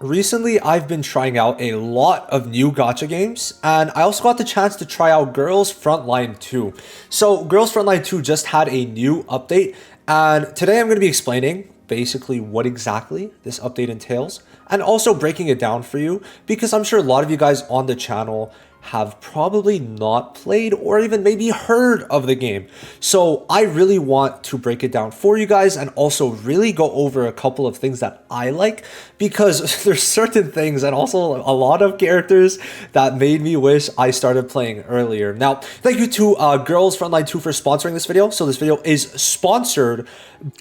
Recently, I've been trying out a lot of new gacha games, and I also got the chance to try out Girls Frontline 2. So, Girls Frontline 2 just had a new update, and today I'm going to be explaining basically what exactly this update entails, and also breaking it down for you, because I'm sure a lot of you guys on the channel have probably not played or even maybe heard of the game. So I really want to break it down for you guys and also really go over a couple of things that I like, because there's certain things and also a lot of characters that made me wish I started playing earlier. Now, thank you to Girls Frontline 2 for sponsoring this video. So this video is sponsored,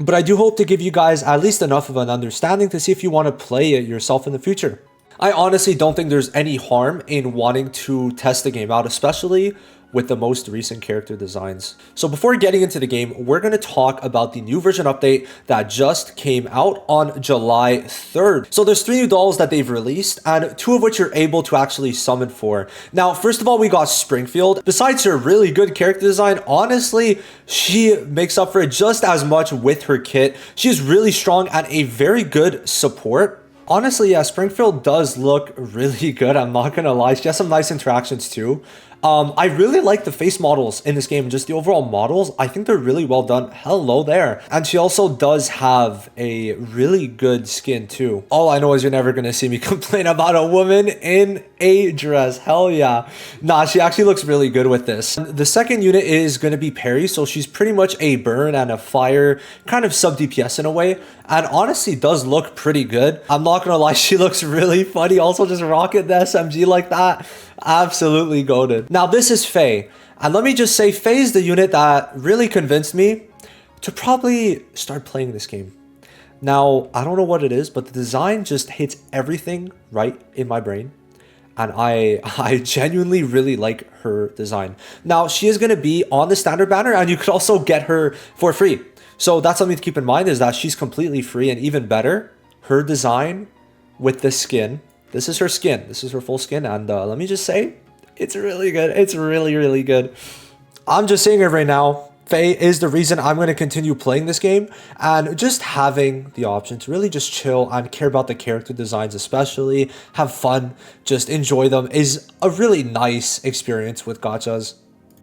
but I do hope to give you guys at least enough of an understanding to see if you want to play it yourself in the future. I honestly don't think there's any harm in wanting to test the game out, especially with the most recent character designs. So before getting into the game, we're going to talk about the new version update that just came out on July 3rd. So there's 3 new dolls that they've released, and 2 of which you're able to actually summon for. Now, first of all, we got Springfield. Besides her really good character design, honestly, she makes up for it just as much with her kit. She's really strong and a very good support. Honestly, yeah, Springfield does look really good. I'm not gonna lie. She has some nice interactions too. I really like the face models in this game, just the overall models. I think they're really well done. Hello there. And she also does have a really good skin too. All I know is you're never going to see me complain about a woman in a dress. Hell yeah. Nah, she actually looks really good with this. The second unit is going to be Peri. So she's pretty much a burn and a fire kind of sub DPS in a way. And honestly does look pretty good. I'm not going to lie. She looks really funny. Also just rocking the SMG like that. Absolutely goated. Now this is Faye, and let me just say Faye is the unit that really convinced me to probably start playing this game. Now I don't know what it is, but the design just hits everything right in my brain, and I genuinely really like her design. Now she is going to be on the standard banner, and you could also get her for free. So that's something to keep in mind, is that she's completely free, and even better, her design with the skin. This is her skin. This is her full skin. And let me just say, it's really good. It's really, really good. I'm just saying it right now. Faye is the reason I'm going to continue playing this game. And just having the option to really just chill and care about the character designs especially, have fun, just enjoy them, is a really nice experience with gachas.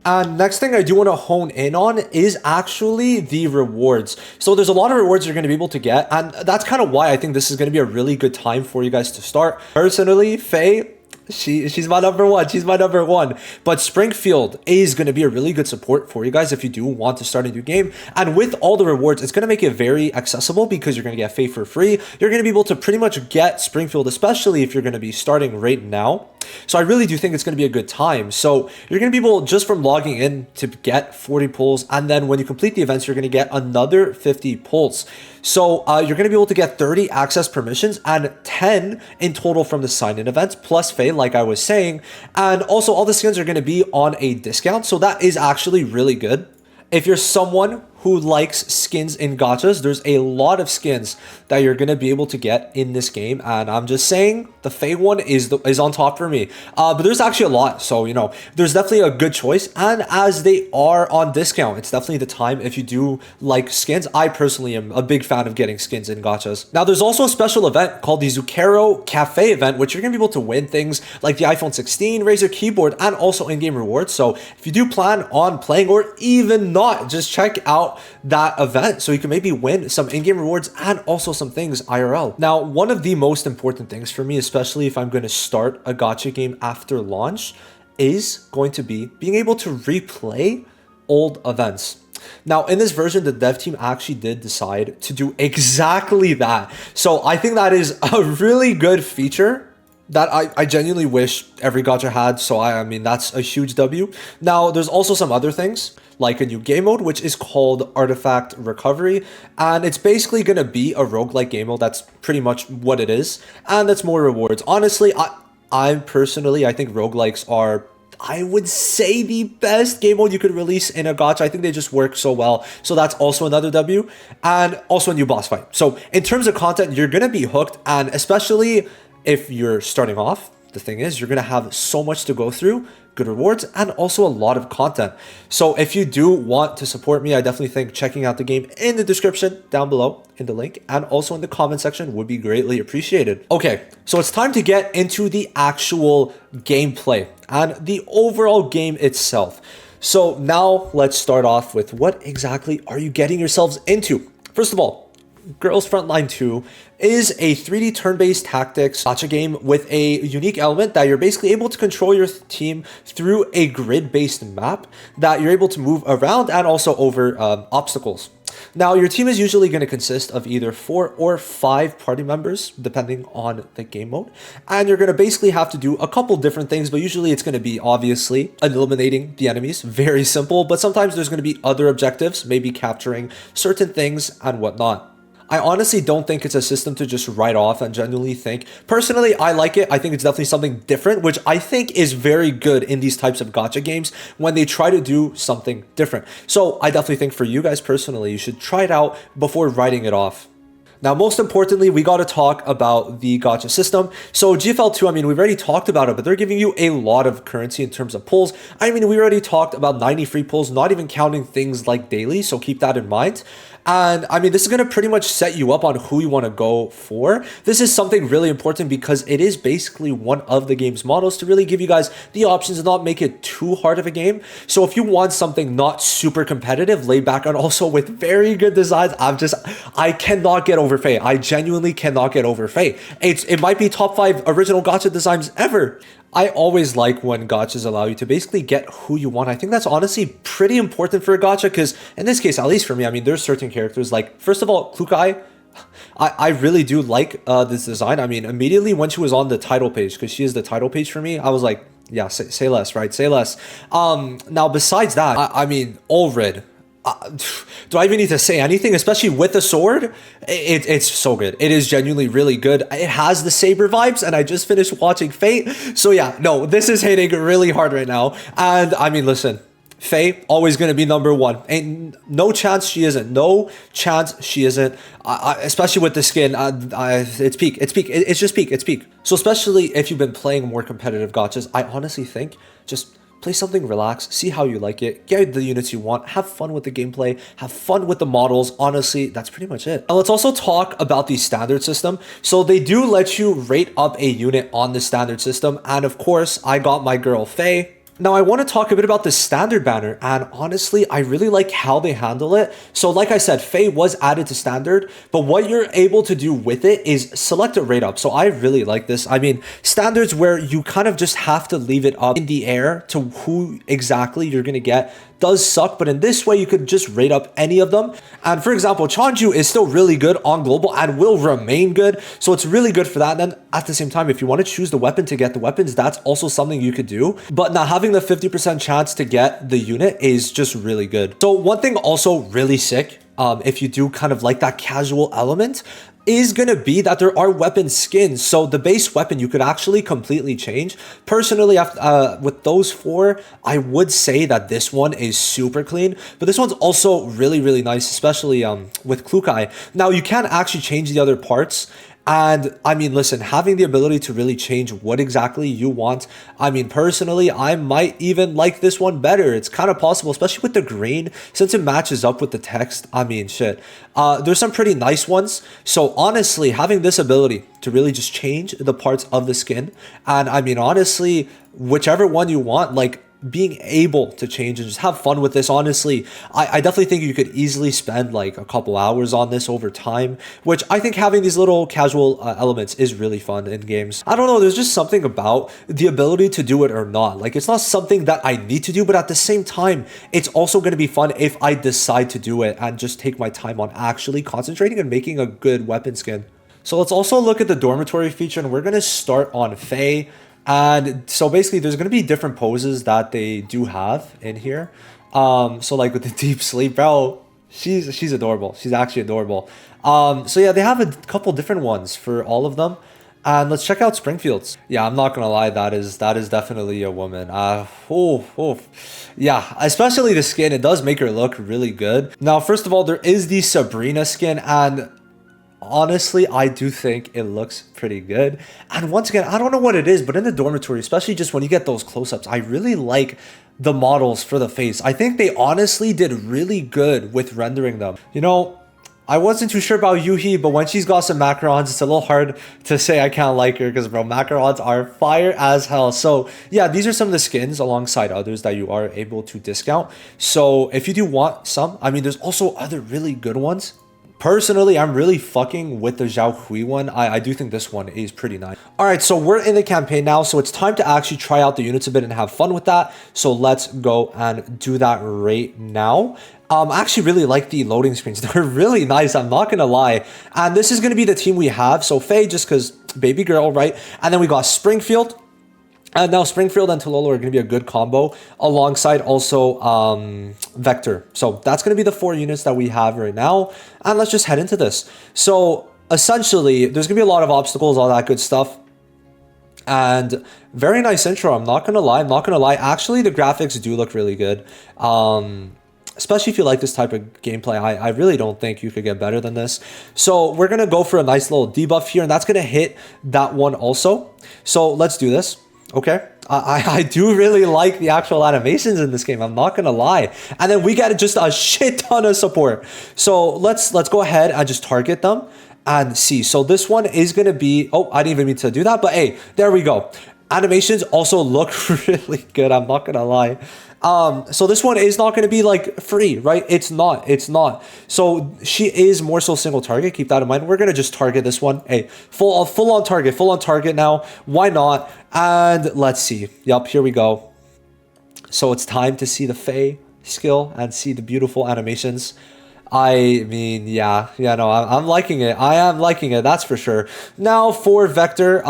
And next thing I do want to hone in on is actually the rewards. So there's a lot of rewards you're going to be able to get, and that's kind of why I think this is going to be a really good time for you guys to start. Personally, Faye, she's my number one. She's my number one. But Springfield is going to be a really good support for you guys if you do want to start a new game. And with all the rewards, it's going to make it very accessible, because you're going to get Faye for free. You're going to be able to pretty much get Springfield, especially if you're going to be starting right now. So I really do think it's going to be a good time. So you're going to be able, just from logging in, to get 40 pulls. And then when you complete the events, you're going to get another 50 pulls. So you're going to be able to get 30 access permissions and 10 in total from the sign-in events, plus Faye, like I was saying. And also all the skins are going to be on a discount. So that is actually really good. If you're someone who likes skins in gachas, there's a lot of skins that you're going to be able to get in this game, and I'm just saying the Faye one is on top for me. But there's actually a lot, so you know, there's definitely a good choice, and as they are on discount, it's definitely the time if you do like skins. I personally am a big fan of getting skins in gachas. Now there's also a special event called the Zucchero Café event, which you're going to be able to win things like the iPhone 16, Razer Keyboard, and also in-game rewards. So if you do plan on playing, or even not, just check out that event so you can maybe win some in-game rewards and also some things IRL. Now, one of the most important things for me, especially if I'm going to start a gacha game after launch, is going to be being able to replay old events. Now, in this version, the dev team actually did decide to do exactly that. So I think that is a really good feature that I genuinely wish every gacha had. So I mean, that's a huge W. Now, there's also some other things, like a new game mode, which is called Artifact Recovery. And it's basically going to be a roguelike game mode. That's pretty much what it is. And that's more rewards. Honestly, I personally think roguelikes are, I would say, the best game mode you could release in a gacha. I think they just work so well. So that's also another W. And also a new boss fight. So in terms of content, you're going to be hooked. And especially if you're starting off, the thing is, you're going to have so much to go through, good rewards, and also a lot of content. So if you do want to support me, I definitely think checking out the game in the description down below in the link and also in the comment section would be greatly appreciated. Okay, so it's time to get into the actual gameplay and the overall game itself. So now let's start off with what exactly are you getting yourselves into? First of all, Girls Frontline 2 is a 3D turn-based tactics gacha game with a unique element that you're basically able to control your team through a grid-based map that you're able to move around and also over obstacles. Now, your team is usually going to consist of either 4 or 5 party members, depending on the game mode. And you're going to basically have to do a couple different things, but usually it's going to be obviously eliminating the enemies. Very simple, but sometimes there's going to be other objectives, maybe capturing certain things and whatnot. I honestly don't think it's a system to just write off and genuinely think. Personally, I like it. I think it's definitely something different, which I think is very good in these types of gacha games when they try to do something different. So I definitely think for you guys personally, you should try it out before writing it off. Now, most importantly, we got to talk about the gacha system. So GFL2, I mean, we've already talked about it, but they're giving you a lot of currency in terms of pulls. I mean, we already talked about 90 free pulls, not even counting things like daily. So keep that in mind. And I mean, this is going to pretty much set you up on who you want to go for. This is something really important because it is basically one of the game's models to really give you guys the options and not make it too hard of a game. So if you want something not super competitive, laid back, and also with very good designs, I cannot get over Faye. I genuinely cannot get over Faye. It might be top 5 original gacha designs ever. I always like when gachas allow you to basically get who you want. I think that's honestly pretty important for a gacha because in this case, at least for me, I mean, there's certain characters like, first of all, Klukai, I really do like this design. I mean, immediately when she was on the title page, because she is the title page for me, I was like, yeah, say less, right? Say less. Now, besides that, I mean, Ulrid. Do I even need to say anything? Especially with the sword, it's so good. It is genuinely really good. It has the saber vibes, and I just finished watching Faye. So yeah, no, this is hitting really hard right now. And I mean, listen, Faye always gonna be number 1. Ain't no chance she isn't. No chance she isn't. Especially with the skin, it's peak. It's peak. It's just peak. It's peak. So especially if you've been playing more competitive gachas, I honestly think just play something relaxed, see how you like it, get the units you want, have fun with the gameplay, have fun with the models. Honestly, that's pretty much it. Now let's also talk about the standard system. So they do let you rate up a unit on the standard system. And of course, I got my girl Faye. Now, I want to talk a bit about the standard banner, and honestly, I really like how they handle it. So like I said, Faye was added to standard, but what you're able to do with it is select a rate up. So I really like this. I mean, standards where you kind of just have to leave it up in the air to who exactly you're going to get does suck, but in this way you could just rate up any of them. And for example, Chanju is still really good on global and will remain good, so it's really good for that. And then at the same time, if you want to choose the weapon to get the weapons, that's also something you could do. But now having the 50% chance to get the unit is just really good. So one thing also really sick, if you do kind of like that casual element, is going to be that there are weapon skins. So the base weapon you could actually completely change. Personally, with those 4, I would say that this one is super clean, but this one's also really, really nice, especially with Klukai. Now you can actually change the other parts. And I mean, listen, having the ability to really change what exactly you want. I mean, personally, I might even like this one better. It's kind of possible, especially with the green, since it matches up with the text. I mean, shit. There's some pretty nice ones. So honestly, having this ability to really just change the parts of the skin. And I mean, honestly, whichever one you want, like, being able to change and just have fun with this. Honestly, I definitely think you could easily spend like a couple hours on this over time, which I think having these little casual elements is really fun in games. I don't know, there's just something about the ability to do it or not. Like, it's not something that I need to do, but at the same time, it's also going to be fun if I decide to do it and just take my time on actually concentrating and making a good weapon skin. So let's also look at the dormitory feature, and we're going to start on Faye. And so basically there's going to be different poses that they do have in here. So like with the deep sleep, bro, she's adorable. She's actually adorable. So yeah, they have a couple different ones for all of them. And let's check out Springfield's. Yeah, I'm not gonna lie, that is definitely a woman. Yeah, especially the skin, it does make her look really good. Now, first of all, there is the Sabrina skin, and honestly, I do think it looks pretty good. And once again, I don't know what it is, but in the dormitory, especially just when you get those close-ups, I really like the models for the face. I think they honestly did really good with rendering them. You know, I wasn't too sure about Yuhi, but when she's got some macarons, it's a little hard to say I can't like her because, bro, macarons are fire as hell. So, yeah, these are some of the skins alongside others that you are able to discount. So, if you do want some, I mean, there's also other really good ones. Personally, I'm really fucking with the Zhao Hui one. I do think this one is pretty nice. All right, so we're in the campaign now, so it's time to actually try out the units a bit and have fun with that. So let's go and do that right now. I actually really like the loading screens. They're really nice, I'm not gonna lie. And this is gonna be the team we have. So Faye, just because baby girl, right? And then we got Springfield. And now Springfield and Tololo are going to be a good combo alongside also Vector. So that's going to be the 4 units that we have right now. And let's just head into this. So essentially, there's going to be a lot of obstacles, all that good stuff. And very nice intro. I'm not going to lie. I'm not going to lie. Actually, the graphics do look really good. Especially if you like this type of gameplay, I really don't think you could get better than this. So we're going to go for a nice little debuff here. And that's going to hit that one also. So let's do this. Okay, I do really like the actual animations in this game. I'm not gonna lie. And then we get just a shit ton of support. So let's go ahead and just target them and see. So this one is gonna be, oh, I didn't even mean to do that, but hey, there we go. Animations also look really good. I'm not gonna lie. So this one is not going to be like free, right? It's not. So she is more so single target. Keep that in mind. We're going to just target this one. Hey, full on target now. Why not? And let's see. Yep, here we go. So it's time to see the Faye skill and see the beautiful animations. I mean, yeah, no, I'm liking it. I am liking it, that's for sure. Now for Vector,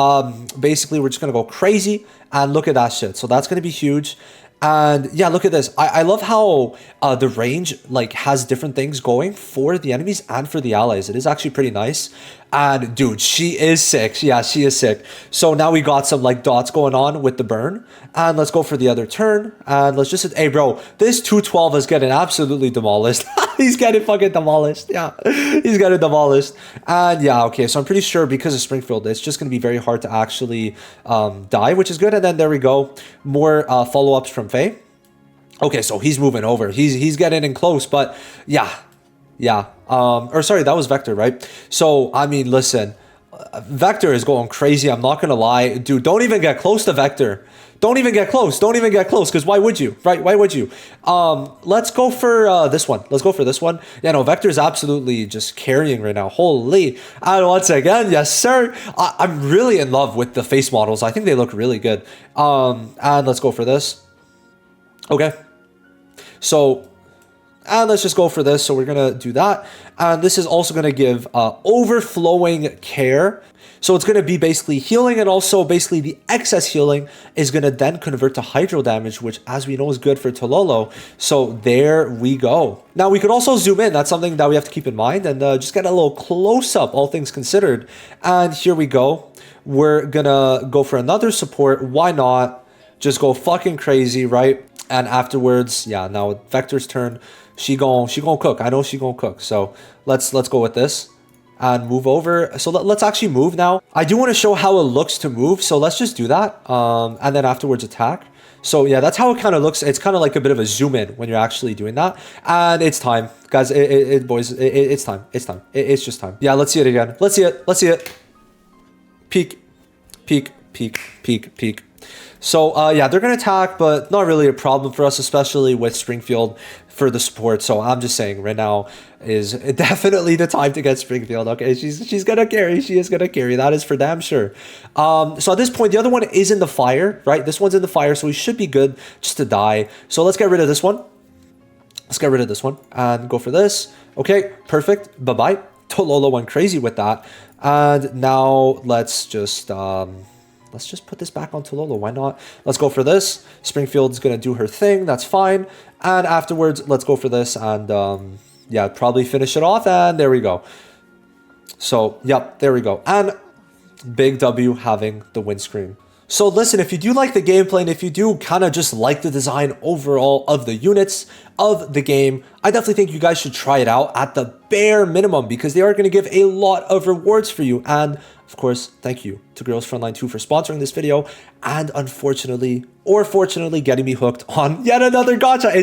basically we're just going to go crazy and look at that shit. So that's going to be huge. And yeah, look at this. I love how the range like has different things going for the enemies and for the allies. It is actually pretty nice. And dude, she is sick. Yeah, she is sick. So now we got some like dots going on with the burn. And let's go for the other turn. And let's just, hey bro, this 212 is getting absolutely demolished. He's getting fucking demolished. Yeah, he's getting demolished. And yeah, okay, so I'm pretty sure because of Springfield, it's just going to be very hard to actually die, which is good. And then there we go. More follow-ups from Faye. Okay, so he's moving over. He's getting in close, but yeah. Or sorry, that was Vector, right? So, I mean, listen, Vector is going crazy. I'm not going to lie. Dude, don't even get close to Vector. Don't even get close. Because why would you, right? Why would you? Let's go for this one. Yeah, no, Vector is absolutely just carrying right now. Holy. And once again, yes, sir. I'm really in love with the face models. I think they look really good. And let's go for this. Okay. So, and let's just go for this. So we're going to do that. And this is also going to give overflowing care. So it's going to be basically healing, and also basically the excess healing is going to then convert to hydro damage, which as we know is good for Tololo. So there we go. Now we could also zoom in. That's something that we have to keep in mind, and just get a little close up, all things considered. And here we go. We're going to go for another support. Why not? Just go fucking crazy, right? And afterwards, yeah, now Vector's turn. She gon' cook. I know she gon' cook. So let's go with this and move over. So let's actually move now. I do want to show how it looks to move. So let's just do that. And then afterwards attack. So yeah, that's how it kind of looks. It's kind of like a bit of a zoom in when you're actually doing that. And it's time, guys. Boys, it's time. It's just time. Yeah, let's see it again. Let's see it. Peek. So yeah, they're going to attack, but not really a problem for us, especially with Springfield for the support. So I'm just saying right now is definitely the time to get Springfield. Okay, she's going to carry. She is going to carry. That is for damn sure. So at this point, the other one is in the fire, right? This one's in the fire, so we should be good just to die. So let's get rid of this one. And go for this. Okay, perfect. Bye-bye. Tololo went crazy with that. And now let's just put this back on Tololo. Why not? Let's go for this. Springfield's going to do her thing. That's fine. And afterwards, let's go for this. And yeah, probably finish it off. And there we go. So, yep, there we go. And big W having the windscreen. So listen, if you do like the gameplay and if you do kind of just like the design overall of the units, of the game. I definitely think you guys should try it out at the bare minimum because they are going to give a lot of rewards for you. And of course, thank you to Girls Frontline 2 for sponsoring this video and unfortunately or fortunately getting me hooked on yet another gacha.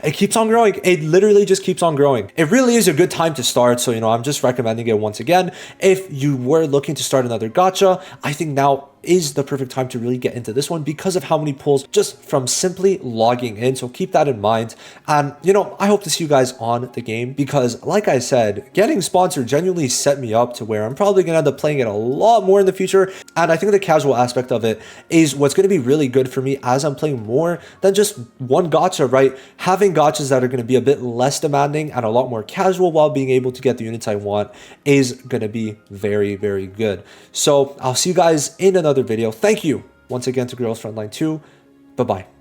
It keeps on growing. It literally just keeps on growing. It really is a good time to start. So, I'm just recommending it once again. If you were looking to start another gacha, I think now is the perfect time to really get into this one because of how many pulls just from simply logging in. So keep that in mind. And, I hope to see you guys on the game because like I said, getting sponsored genuinely set me up to where I'm probably going to end up playing it a lot more in the future. And I think the casual aspect of it is what's going to be really good for me as I'm playing more than just one gacha, right? Having gachas that are going to be a bit less demanding and a lot more casual while being able to get the units I want is going to be very, very good. So I'll see you guys in another video. Thank you once again to Girls Frontline 2. Bye-bye.